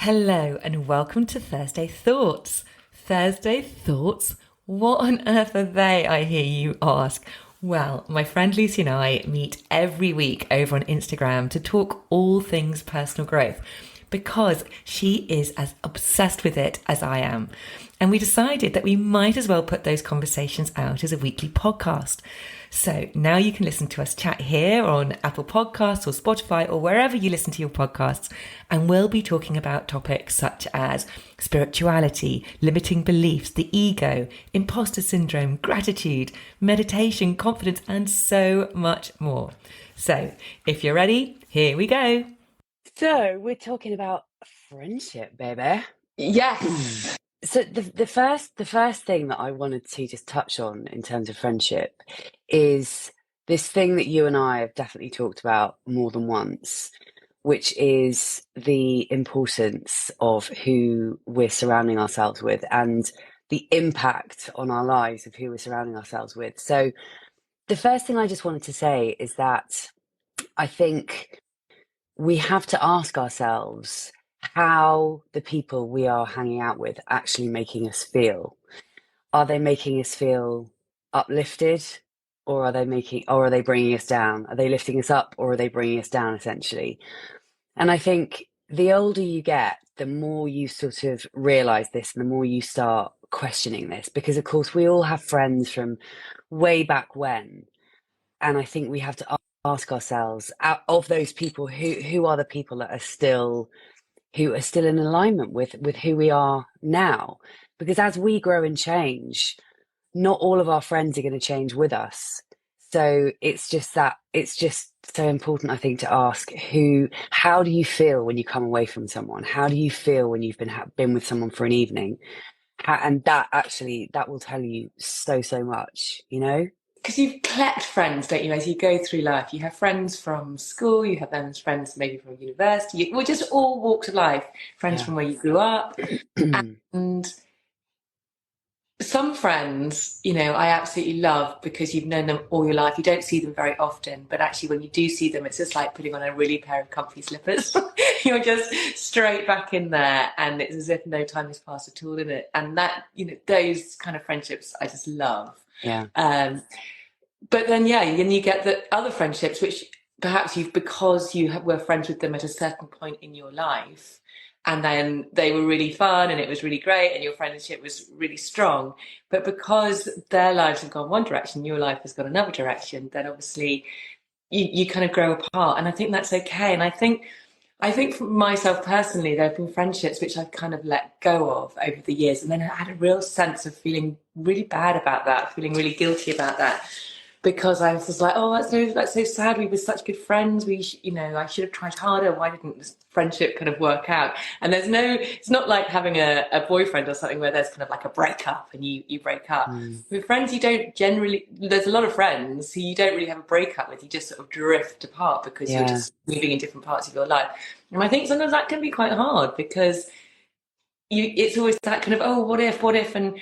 Hello and welcome to Thursday Thoughts. Thursday Thoughts? What on earth are they, I hear you ask? Well, my friend Lucy and I meet every week over on Instagram to talk all things personal growth because she is as obsessed with it as I am. And we decided that we might as well put those conversations out as a weekly podcast. So now you can listen to us chat here on Apple Podcasts or Spotify or wherever you listen to your podcasts. And we'll be talking about topics such as spirituality, limiting beliefs, the ego, imposter syndrome, gratitude, meditation, confidence, and so much more. So if you're ready, here we go. So we're talking about friendship, baby. Yes. So the first thing that I wanted to just touch on in terms of friendship is this thing that you and I have definitely talked about more than once, which is the importance of who we're surrounding ourselves with and the impact on our lives of who we're surrounding ourselves with. So the first thing I just wanted to say is that I think we have to ask ourselves how the people we are hanging out with actually making us feel. Are they making us feel uplifted, or are they bringing us down? Are they lifting us up, or are they bringing us down, essentially? And I think the older you get, the more you sort of realize this and the more you start questioning this, because of course we all have friends from way back when. And I think we have to ask ourselves, out of those people, who are the people that are still in alignment with who we are now? Because as we grow and change, not all of our friends are going to change with us. So it's just so important, I think, to ask how do you feel when you come away from someone? How do you feel when you've been with someone for an evening? And that will tell you so much, you know? Because you collect friends, don't you, as you go through life? You have friends from school, you have them as friends maybe from university, or just all walks of life, friends from where you grew up. And some friends, I absolutely love because you've known them all your life. You don't see them very often, but actually when you do see them, it's just like putting on a really pair of comfy slippers. You're just straight back in there, and it's as if no time has passed at all in it. And that, those kind of friendships I just love. Yeah. But then, then you get the other friendships, which perhaps because you were friends with them at a certain point in your life, and then they were really fun and it was really great and your friendship was really strong. But because their lives have gone one direction, your life has gone another direction, then obviously you kind of grow apart. And I think that's okay. And I think for myself personally, there have been friendships which I've kind of let go of over the years. And then I had a real sense of feeling really bad about that, feeling really guilty about that. Because I was like, oh, that's so sad. We were such good friends. I should have tried harder. Why didn't this friendship kind of work out? And it's not like having a boyfriend or something where there's kind of like a breakup and you break up. With friends, you don't generally, there's a lot of friends who you don't really have a breakup with. You just sort of drift apart because you're just moving in different parts of your life. And I think sometimes that can be quite hard because it's always that kind of, oh, what if? And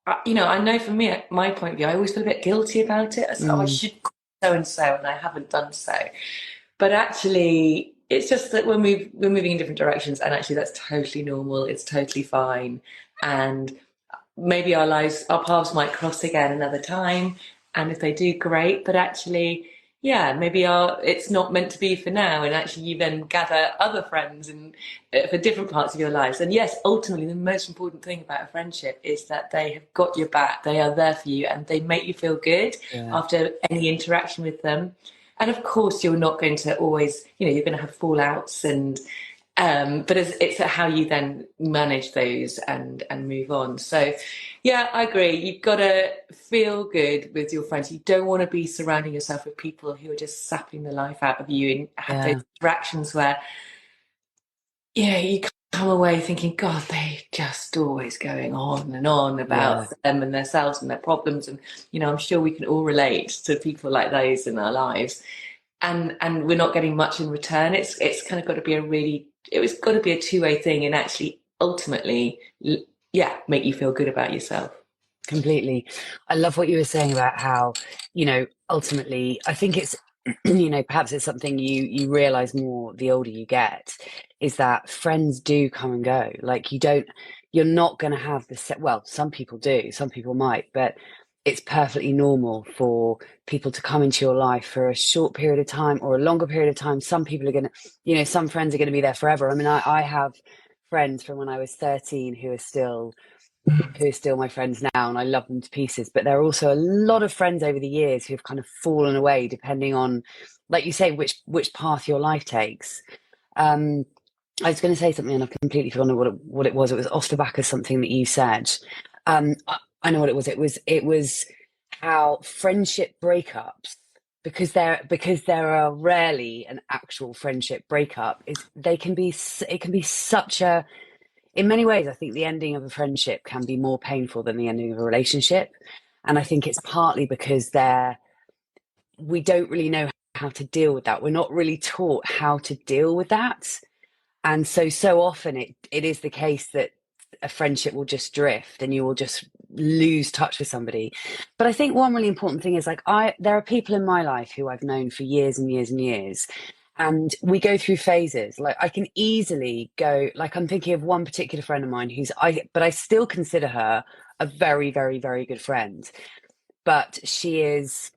I know for me, at my point of view, I always feel a bit guilty about it. Oh, I should so and so, and I haven't done so. But actually, it's just that we're moving in different directions, and actually, that's totally normal. It's totally fine, and maybe our paths might cross again another time. And if they do, great. But actually, maybe it's not meant to be for now, and actually you then gather other friends and for different parts of your lives. And yes, ultimately the most important thing about a friendship is that they have got your back, they are there for you, and they make you feel good after any interaction with them. And of course you're not going to always, you're going to have fallouts, and but it's how you then manage those and move on. So I agree, you've got to feel good with your friends. You don't want to be surrounding yourself with people who are just sapping the life out of you and have those interactions where you come away thinking, God, they're just always going on and on about them and themselves and their problems. And I'm sure we can all relate to people like those in our lives, and we're not getting much in return. It's kind of got to be it's got to be a two-way thing, and actually ultimately make you feel good about yourself. Completely. I love what you were saying about how, ultimately, I think it's perhaps it's something you realize more the older you get, is that friends do come and go. Like you're not going to have the set. Well, some people do, some people might, but it's perfectly normal for people to come into your life for a short period of time or a longer period of time. Some people are going to, some friends are going to be there forever. I mean, I have friends from when I was 13 who are still my friends now, and I love them to pieces. But there are also a lot of friends over the years who've kind of fallen away, depending on, like you say, which path your life takes. I was going to say something and I've completely forgotten what it was. It was off the back of something that you said. I know what it was. It was how friendship breakups, because there are rarely an actual friendship breakup, it can be such a, in many ways, I think the ending of a friendship can be more painful than the ending of a relationship. And I think it's partly because we don't really know how to deal with that. We're not really taught how to deal with that. And so often it is the case that a friendship will just drift and you will just lose touch with somebody. But I think one really important thing is, like, there are people in my life who I've known for years and years and years, and we go through phases. Like, I can easily go, like, I'm thinking of one particular friend of mine but I still consider her a very, very, very good friend. But she lives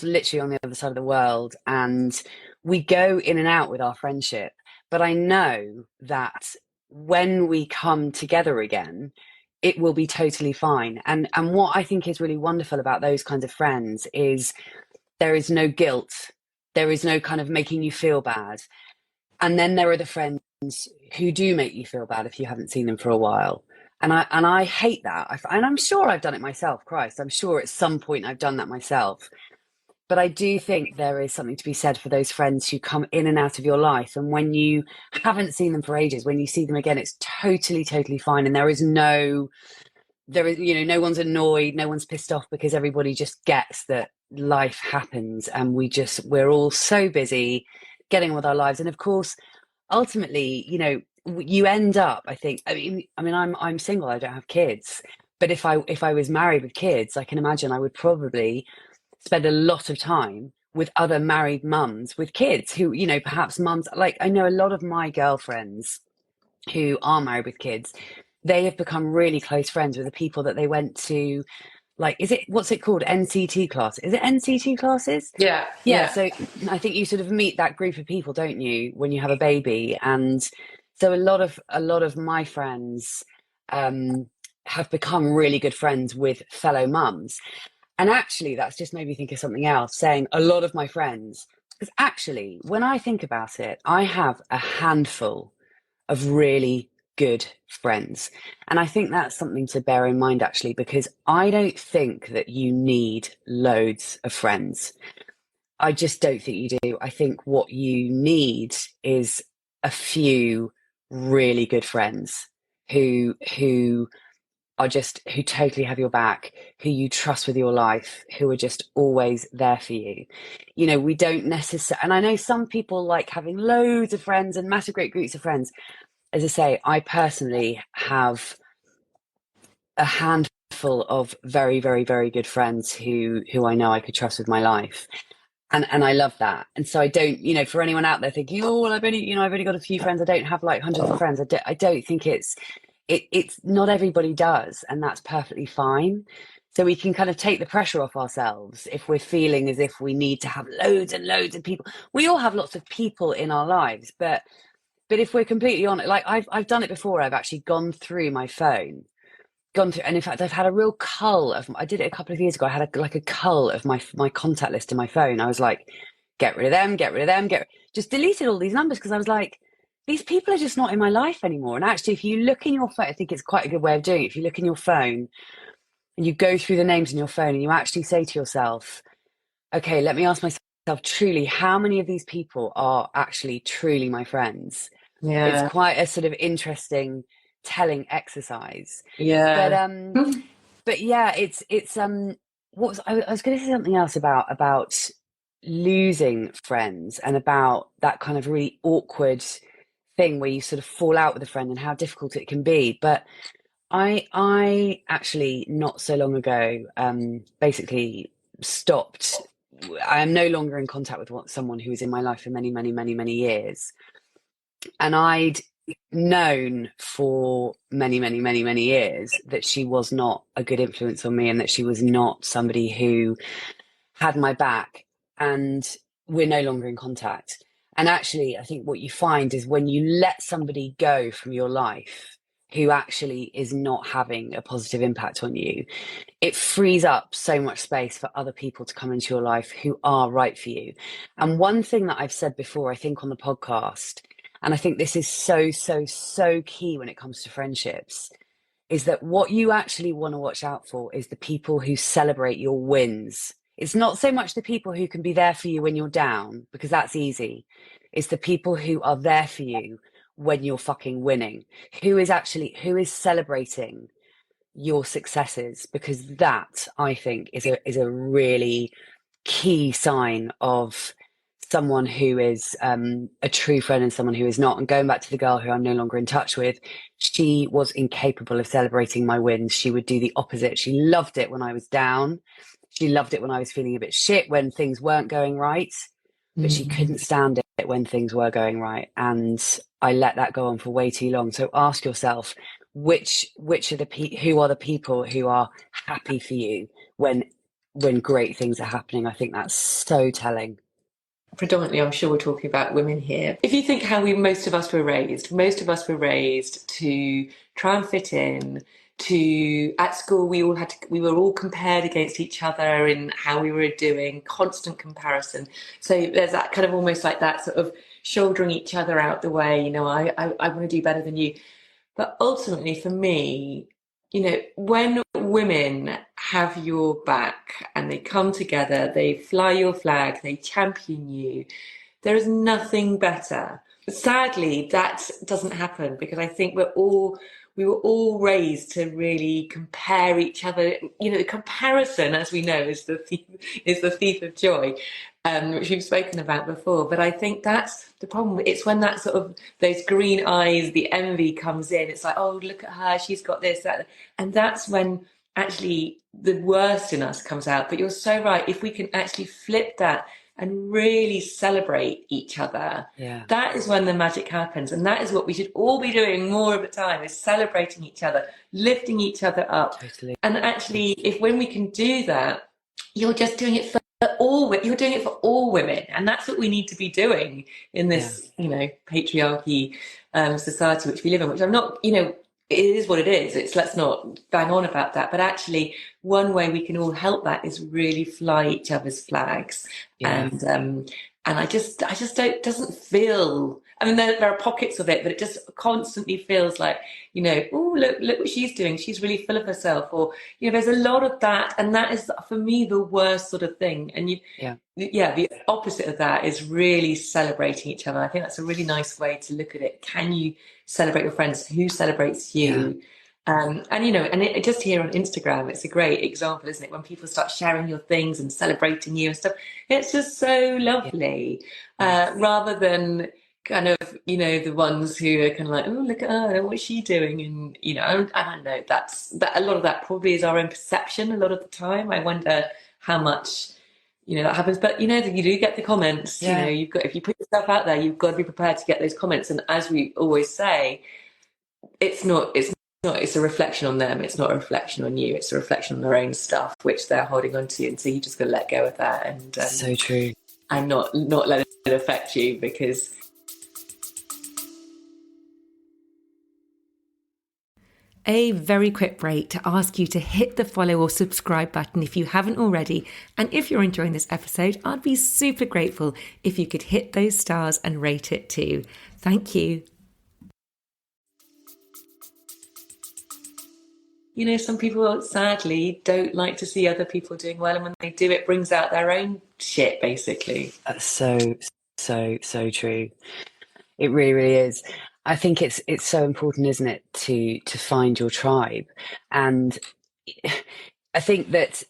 literally on the other side of the world, and we go in and out with our friendship. But I know that when we come together again, it will be totally fine. And what I think is really wonderful about those kinds of friends is there is no guilt. There is no kind of making you feel bad. And then there are the friends who do make you feel bad if you haven't seen them for a while. And I hate that. And I'm sure I've done it myself. Christ, I'm sure at some point I've done that myself. But I do think there is something to be said for those friends who come in and out of your life. And when you haven't seen them for ages, when you see them again, it's totally, totally fine. And there is, no one's annoyed, no one's pissed off, because everybody just gets that life happens. And we're all so busy getting on with our lives. And of course, ultimately, you end up, I think, I'm single, I don't have kids. But if I was married with kids, I can imagine I would probably spend a lot of time with other married mums with kids who, perhaps mums, like, I know a lot of my girlfriends who are married with kids, they have become really close friends with the people that they went to, like, what's it called? NCT class. Is it NCT classes? Yeah, Yeah. yeah. So I think you sort of meet that group of people, don't you, when you have a baby? And so a lot of my friends have become really good friends with fellow mums. And actually, that's just made me think of something else, saying a lot of my friends, because actually, when I think about it, I have a handful of really good friends. And I think that's something to bear in mind, actually, because I don't think that you need loads of friends. I just don't think you do. I think what you need is a few really good friends who who totally have your back, who you trust with your life, who are just always there for you. We don't necessarily, and I know some people like having loads of friends and massive great groups of friends. As I say, I personally have a handful of very, very, very good friends who I know I could trust with my life. And I love that. And so I don't, for anyone out there thinking, oh, well, I've only got a few friends, I don't have like hundreds of friends. I don't think it's not everybody does, and that's perfectly fine. So we can kind of take the pressure off ourselves if we're feeling as if we need to have loads and loads of people. We all have lots of people in our lives, but if we're completely honest, like I've done it before. I've actually gone through my phone, and in fact, I've had a real cull of. I did it a couple of years ago. I had a cull of my contact list in my phone. I was like, get rid of them, get rid of them, just deleted all these numbers, because I was like, these people are just not in my life anymore. And actually, if you look in your phone, I think it's quite a good way of doing it. If you look in your phone and you go through the names in your phone and you actually say to yourself, okay, let me ask myself truly, how many of these people are actually truly my friends? It's Yeah. quite a sort of interesting telling exercise. Yeah. But yeah, it's I was going to say something else about losing friends, and about that kind of really awkward thing where you sort of fall out with a friend and how difficult it can be. But I actually, not so long ago, basically stopped I am no longer in contact with someone who was in my life for many, many, many, many years. And I'd known for many, many, many, many years that she was not a good influence on me and that she was not somebody who had my back. And we're no longer in contact. And actually, I think what you find is when you let somebody go from your life who actually is not having a positive impact on you, it frees up so much space for other people to come into your life who are right for you. And one thing that I've said before, I think on the podcast, and I think this is so, so, so key when it comes to friendships, is that what you actually want to watch out for is the people who celebrate your wins. It's not so much the people who can be there for you when you're down, because that's easy. It's the people who are there for you when you're fucking winning, who is celebrating your successes, because that, I think, is a really key sign of someone who is a true friend and someone who is not. And going back to the girl who I'm no longer in touch with, she was incapable of celebrating my wins. She would do the opposite. She loved it when I was down. She loved it when I was feeling a bit shit, when things weren't going right, but she couldn't stand it when things were going right. And I let that go on for way too long. So ask yourself, which are who are the people who are happy for you when great things are happening? I think that's so telling. Predominantly, I'm sure we're talking about women here. If you think how most of us were raised to try and fit in. At school, we were all compared against each other in how we were doing, constant comparison. So there's that kind of almost like that sort of shouldering each other out the way. I want to do better than you. But ultimately, for me, when women have your back and they come together, they fly your flag, they champion you, there is nothing better. Sadly, that doesn't happen because I think we were all raised to really compare each other. Comparison, as we know, is the thief of joy, which we've spoken about before. But I think that's the problem. It's when that sort of those green eyes, the envy comes in. It's like, oh, look at her, she's got this, that, and that's when actually the worst in us comes out. But you're so right. If we can actually flip that and really celebrate each other, that is when the magic happens. And that is what we should all be doing more of the time, is celebrating each other, lifting each other up. Totally. And actually, when we can do that, you're just doing it for all women. And that's what we need to be doing in this, patriarchy society which we live in, which I'm not, it is what it is. Let's not bang on about that. But actually, one way we can all help that is really fly each other's flags. Yeah. And I just don't, it doesn't feel, I mean, there are pockets of it, but it just constantly feels like, oh, look what she's doing. She's really full of herself. Or, there's a lot of that. And that is, for me, the worst sort of thing. And the opposite of that is really celebrating each other. I think that's a really nice way to look at it. Can you celebrate your friends? Who celebrates you? Yeah. And just here on Instagram, it's a great example, isn't it? When people start sharing your things and celebrating you and stuff, it's just so lovely. Rather than kind of, the ones who are kind of like, oh, look at her, what's she doing? And, I don't know, that a lot of that probably is our own perception a lot of the time. I wonder how much, that happens. But, you do get the comments, if you put yourself out there, you've got to be prepared to get those comments. And as we always say, it's a reflection on them. It's not a reflection on you. It's a reflection on their own stuff, which they're holding on to. And so you just got to let go of that. And so true. And not let it affect you, because A very quick break to ask you to hit the follow or subscribe button if you haven't already. And if you're enjoying this episode, I'd be super grateful if you could hit those stars and rate it too. Thank you. Some people sadly don't like to see other people doing well, and when they do, it brings out their own shit, basically. That's so true. It really, really is. I think it's so important, isn't it, to find your tribe. And I think that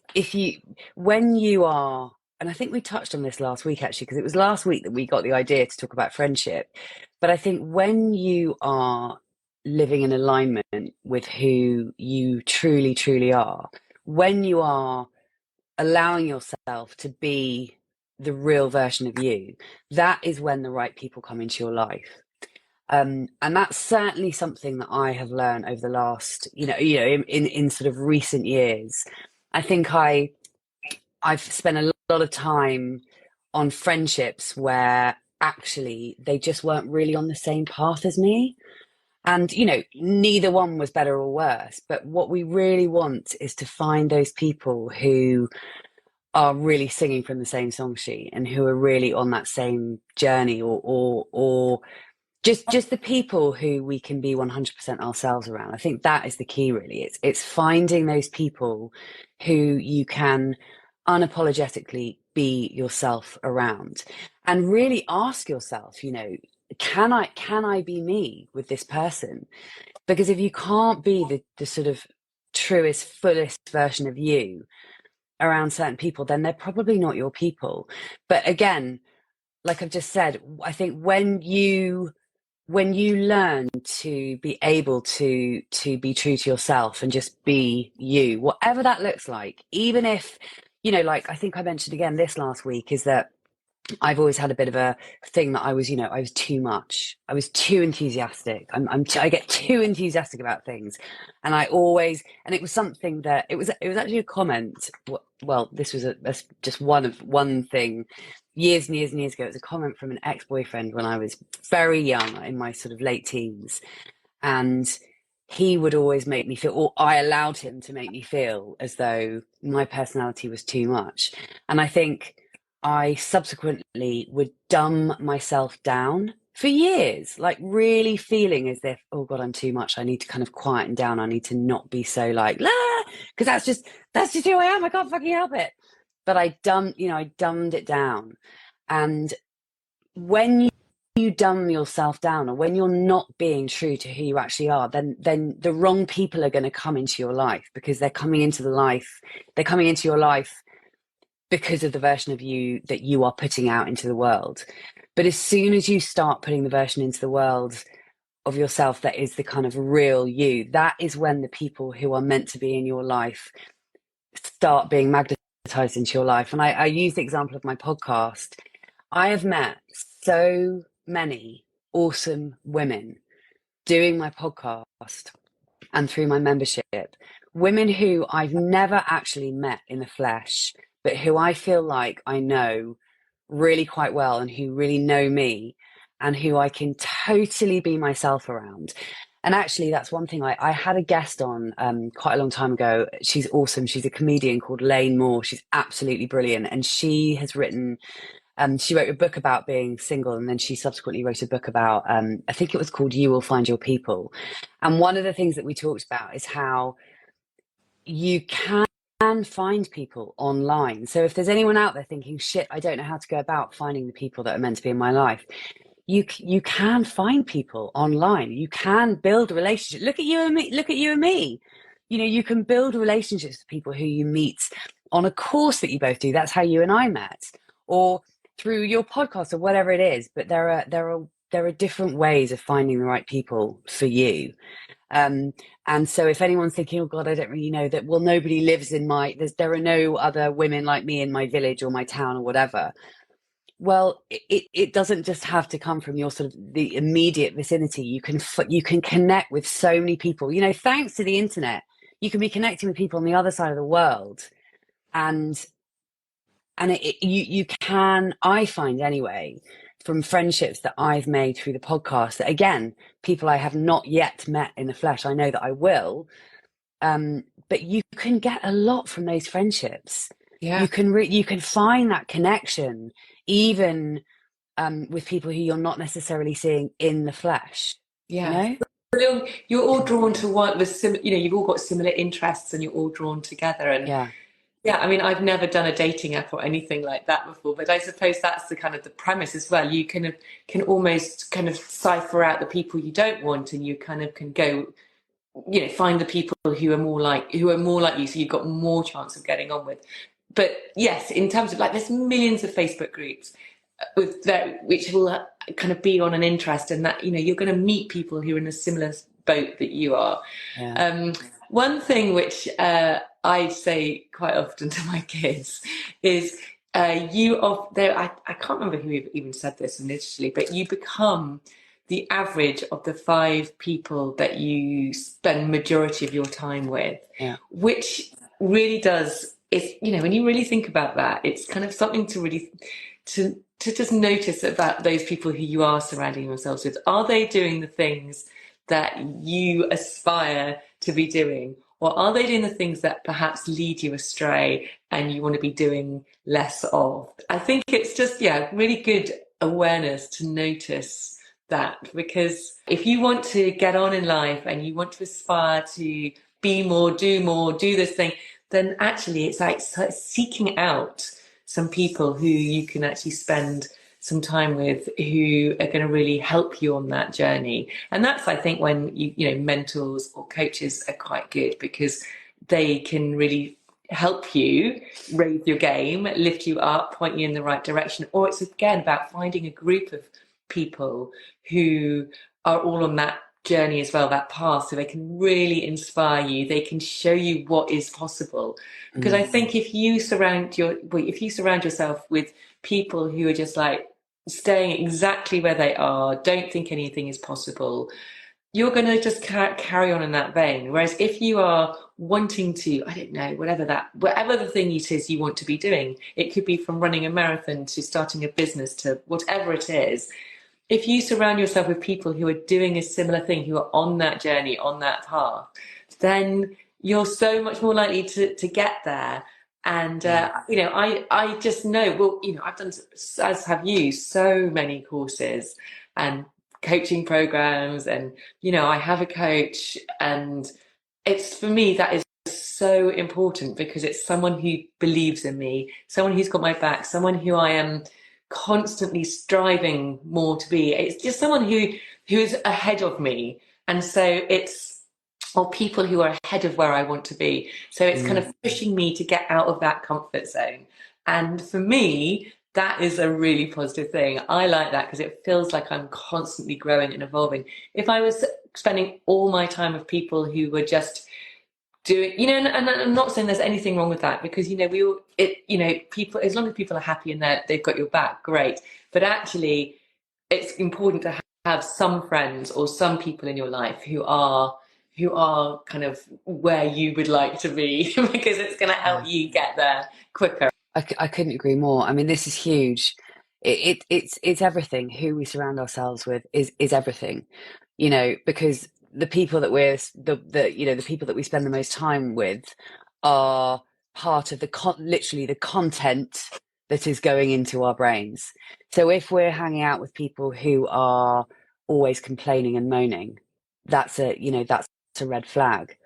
when you are, and I think we touched on this last week actually, because it was last week that we got the idea to talk about friendship. But I think when you are living in alignment with who you truly, truly are, when you are allowing yourself to be the real version of you, that is when the right people come into your life. And that's certainly something that I have learned over the last, in sort of recent years. I think I've spent a lot of time on friendships where actually they just weren't really on the same path as me. And, neither one was better or worse. But what we really want is to find those people who are really singing from the same song sheet and who are really on that same journey, or just the people who we can be 100% ourselves around. I think that is the key, really. It's finding those people who you can unapologetically be yourself around, and really ask yourself, can I be me with this person? Because if you can't be the sort of truest, fullest version of you around certain people, then they're probably not your people. But again, like I've just said, I think when you learn to be able to be true to yourself and just be you, whatever that looks like, even if, like I think I mentioned again this last week, is that I've always had a bit of a thing that I was too much. I was too enthusiastic. I get too enthusiastic about things, and it was something that it was actually a comment. Well, this was just one thing years and years and years ago. It was a comment from an ex-boyfriend when I was very young, in my sort of late teens, and he would always make me feel, or I allowed him to make me feel, as though my personality was too much. And I think I subsequently would dumb myself down for years, like really feeling as if, oh God, I'm too much. I need to kind of quieten down. I need to not be so like, because that's just who I am. I can't fucking help it. But I dumbed it down. And when you dumb yourself down, or when you're not being true to who you actually are, then the wrong people are going to come into your life, because they're coming into your life because of the version of you that you are putting out into the world. But as soon as you start putting the version into the world of yourself that is the kind of real you, that is when the people who are meant to be in your life start being magnetized into your life. And I use the example of my podcast. I have met so many awesome women doing my podcast and through my membership, women who I've never actually met in the flesh, but who I feel like I know really quite well, and who really know me, and who I can totally be myself around. And actually, that's one thing. I had a guest on quite a long time ago. She's awesome. She's a comedian called Lane Moore. She's absolutely brilliant. And she has written, she wrote a book about being single, and then she subsequently wrote a book about, I think it was called You Will Find Your People. And one of the things that we talked about is how you can find people online. So if there's anyone out there thinking, shit, I don't know how to go about finding the people that are meant to be in my life, you can find people online. You can build relationships. Look at you and me. You can build relationships with people who you meet on a course that you both do. That's how you and I met, or through your podcast, or whatever it is. But there are different ways of finding the right people for you. And so if anyone's thinking, oh God, I don't really know that, well, nobody lives in there are no other women like me in my village or my town or whatever. Well, it doesn't just have to come from your sort of the immediate vicinity. You can connect with so many people, thanks to the internet. You can be connecting with people on the other side of the world. And you can, I find anyway, from friendships that I've made through the podcast, that again, people I have not yet met in the flesh, I know that I will, but you can get a lot from those friendships. Yeah. You can find that connection even with people who you're not necessarily seeing in the flesh. Yeah. You're all drawn to one with you've all got similar interests, and you're all drawn together. And yeah, I mean, I've never done a dating app or anything like that before, but I suppose that's the kind of the premise as well. You can almost kind of cipher out the people you don't want, and you kind of can go, find the people who are more like you, so you've got more chance of getting on with. But yes, in terms of like, there's millions of Facebook groups which will kind of be on an interest, and that you're going to meet people who are in a similar boat that you are. One thing which I say quite often to my kids is, I can't remember who even said this initially, but you become the average of the 5 people that you spend majority of your time with, Yeah. which really does, it's, when you really think about that, it's kind of something to really, to just notice about those people who you are surrounding yourselves with. Are they doing the things that you aspire to be doing? Or are they doing the things that perhaps lead you astray and you want to be doing less of? I think it's just, really good awareness to notice that, because if you want to get on in life and you want to aspire to be more, do this thing, then actually it's like seeking out some people who you can actually spend some time with, who are going to really help you on that journey. And that's, I think, when mentors or coaches are quite good, because they can really help you raise your game, lift you up, point you in the right direction. Or it's again about finding a group of people who are all on that journey as well, that path, so they can really inspire you, they can show you what is possible. Because I think if you surround yourself with people who are just like staying exactly where they are, don't think anything is possible, you're going to just carry on in that vein. Whereas if you are wanting to, I don't know, whatever the thing it is you want to be doing, it could be from running a marathon to starting a business to whatever it is. If you surround yourself with people who are doing a similar thing, who are on that journey, on that path, then you're so much more likely to get there. And, I just know, well, I've done, as have you, so many courses and coaching programs, and, I have a coach, and it's, for me, that is so important, because it's someone who believes in me, someone who's got my back, someone who I am constantly striving more to be. It's just someone who's ahead of me. And so it's, or people who are ahead of where I want to be. So it's kind of pushing me to get out of that comfort zone. And for me, that is a really positive thing. I like that, because it feels like I'm constantly growing and evolving. If I was spending all my time with people who were just doing, and I'm not saying there's anything wrong with that, because people, as long as people are happy and they've got your back, great. But actually, it's important to have some friends or some people in your life who are kind of where you would like to be, because it's going to help you get there quicker. I couldn't agree more. I mean, this is huge. It's everything. Who we surround ourselves with is everything, because the people that the people that we spend the most time with are part of literally the content that is going into our brains. So if we're hanging out with people who are always complaining and moaning, that's a red flag.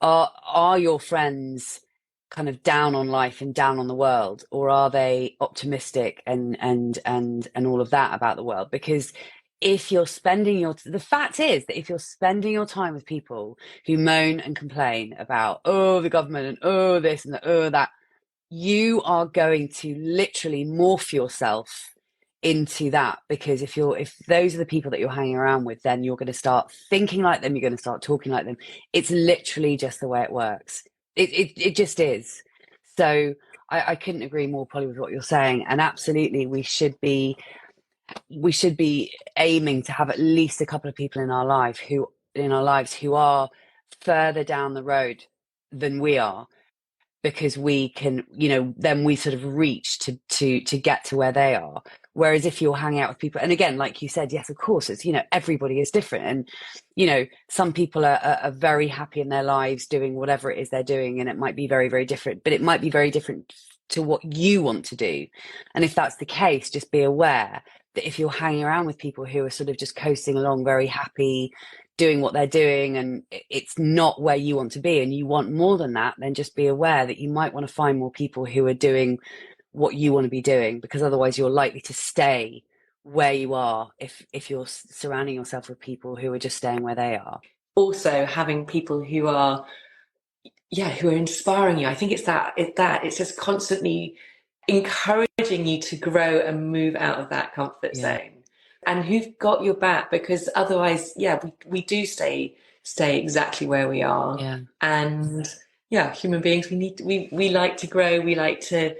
Are your friends kind of down on life and down on the world, or are they optimistic and all of that about the world? Because if you're spending the fact is that if you're spending your time with people who moan and complain about, the government, and this and that, you are going to literally morph yourself into that. Because if those are the people that you're hanging around with, then you're going to start thinking like them, you're going to start talking like them. It's literally just the way it works. It just is. So I couldn't agree more, Polly, with what you're saying. And absolutely, we should be aiming to have at least a couple of people in our lives who are further down the road than we are, because we can, then we sort of reach to get to where they are. Whereas if you're hanging out with people, and again, like you said, yes, of course, it's, everybody is different. And, some people are very happy in their lives doing whatever it is they're doing. And it might be very, very different, but it might be very different to what you want to do. And if that's the case, just be aware that if you're hanging around with people who are sort of just coasting along, very happy, doing what they're doing, and it's not where you want to be, and you want more than that, then just be aware that you might want to find more people who are doing what you want to be doing, because otherwise you're likely to stay where you are if you're surrounding yourself with people who are just staying where they are. Also, having people who are inspiring you. I think it's just constantly encouraging you to grow and move out of that comfort zone, and who've got your back, because otherwise, we do stay exactly where we are. And human beings, we like to grow, we like to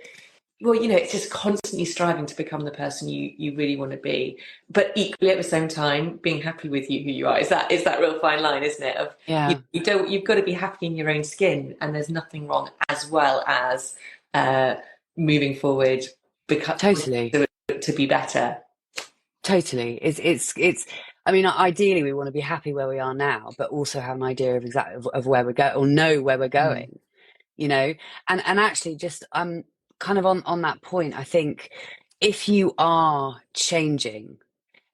well, it's just constantly striving to become the person you really want to be, but equally at the same time being happy with who you are. Is that real fine line, isn't it? Of Yeah, you've got to be happy in your own skin, and there's nothing wrong, as well as uh, moving forward, totally. to be better. Totally. It's I mean, ideally we want to be happy where we are now, but also have an idea of exactly of where we're going, or know where we're Mm. going, you know? And actually just kind of on that point, I think if you are changing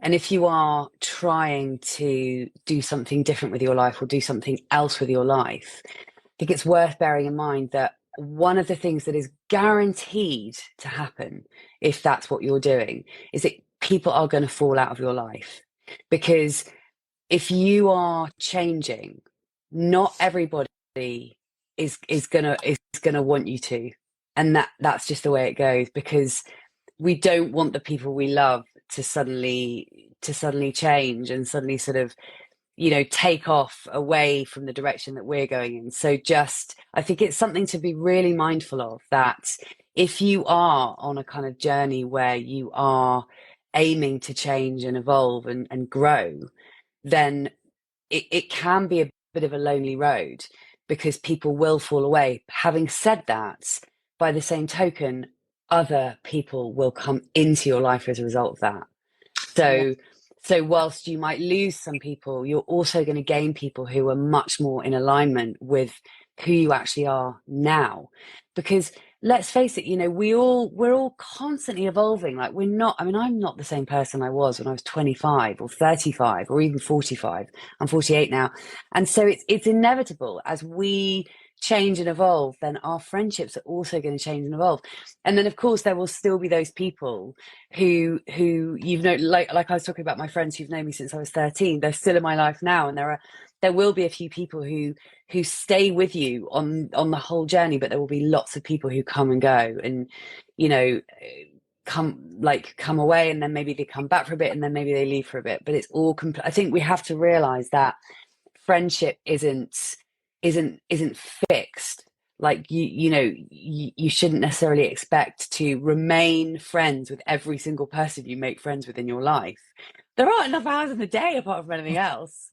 and if you are trying to do something different with your life or do something else with your life, I think it's worth bearing in mind that one of the things that is guaranteed to happen, if that's what you're doing, is that people are going to fall out of your life. Because if you are changing, not everybody is gonna want you to. And that's just the way it goes, because we don't want the people we love to suddenly change and suddenly sort of take off away from the direction that we're going in. So just, I think it's something to be really mindful of, that if you are on a kind of journey where you are aiming to change and evolve and grow, then it can be a bit of a lonely road because people will fall away. Having said that, by the same token, other people will come into your life as a result of that. Yeah. So whilst you might lose some people, you're also going to gain people who are much more in alignment with who you actually are now. Because let's face it, we're all constantly evolving. Like, I'm not the same person I was when I was 25 or 35 or even 45. I'm 48 now. And so it's inevitable as we change and evolve, then our friendships are also going to change and evolve. And then of course there will still be those people who you've known, like I was talking about my friends who've known me since I was 13. They're still in my life now, and there will be a few people who stay with you on the whole journey, but there will be lots of people who come and go, and come away, and then maybe they come back for a bit, and then maybe they leave for a bit. But it's all I think we have to realize that friendship isn't fixed. Like, you shouldn't necessarily expect to remain friends with every single person you make friends with in your life. There aren't enough hours in the day apart from anything else.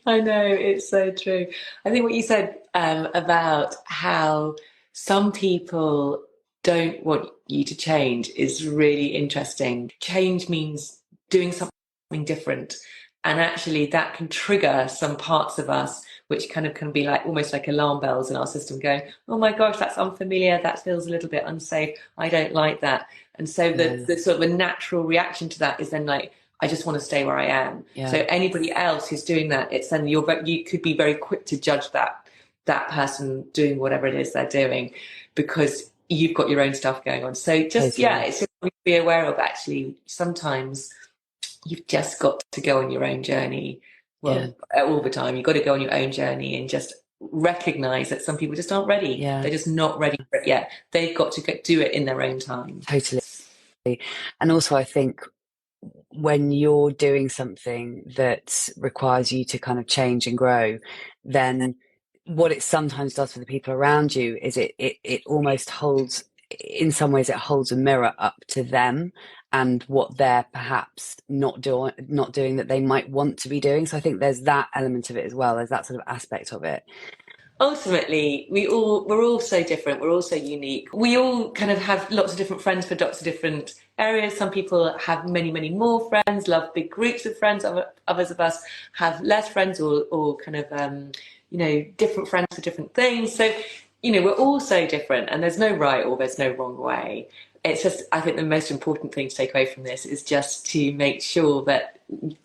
I know, it's so true. I think what you said about how some people don't want you to change is really interesting. Change means doing something different. And actually, that can trigger some parts of us, which kind of can be like almost like alarm bells in our system going, oh my gosh, that's unfamiliar. That feels a little bit unsafe. I don't like that. And so Yeah. the sort of a natural reaction to that is then like, I just want to stay where I am. Yeah. So anybody else who's doing that, it's then you could be very quick to judge that person doing whatever it is they're doing, because you've got your own stuff going on. So just Totally. it's just to be aware of, actually sometimes you've just got to go on your own journey. Well, all the time you've got to go on your own journey and just recognize that some people just aren't ready. Yeah. They're just not ready for it yet. They've got to do it in their own time. Totally. And also I think when you're doing something that requires you to kind of change and grow, then what it sometimes does for the people around you is it almost holds, in some ways, it holds a mirror up to them and what they're perhaps not doing that they might want to be doing. So I think there's that element of it as well. There's that sort of aspect of it. Ultimately, we're all so different. We're all so unique. We all kind of have lots of different friends for lots of different areas. Some people have many, many more friends, love big groups of friends. Others of us have less friends, or kind of different friends for different things. So we're all so different, and there's no right or there's no wrong way. It's just, I think the most important thing to take away from this is just to make sure that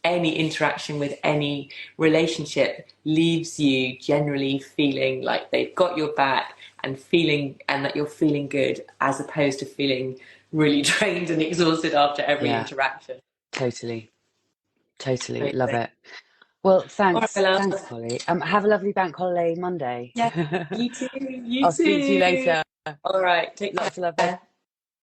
any interaction with any relationship leaves you generally feeling like they've got your back and that you're feeling good, as opposed to feeling really drained and exhausted after every interaction. Totally. Love it. Well, thanks, Polly. Have a lovely bank holiday Monday. Yeah, you too. I'll speak to you later. All right, take care. Lots of love.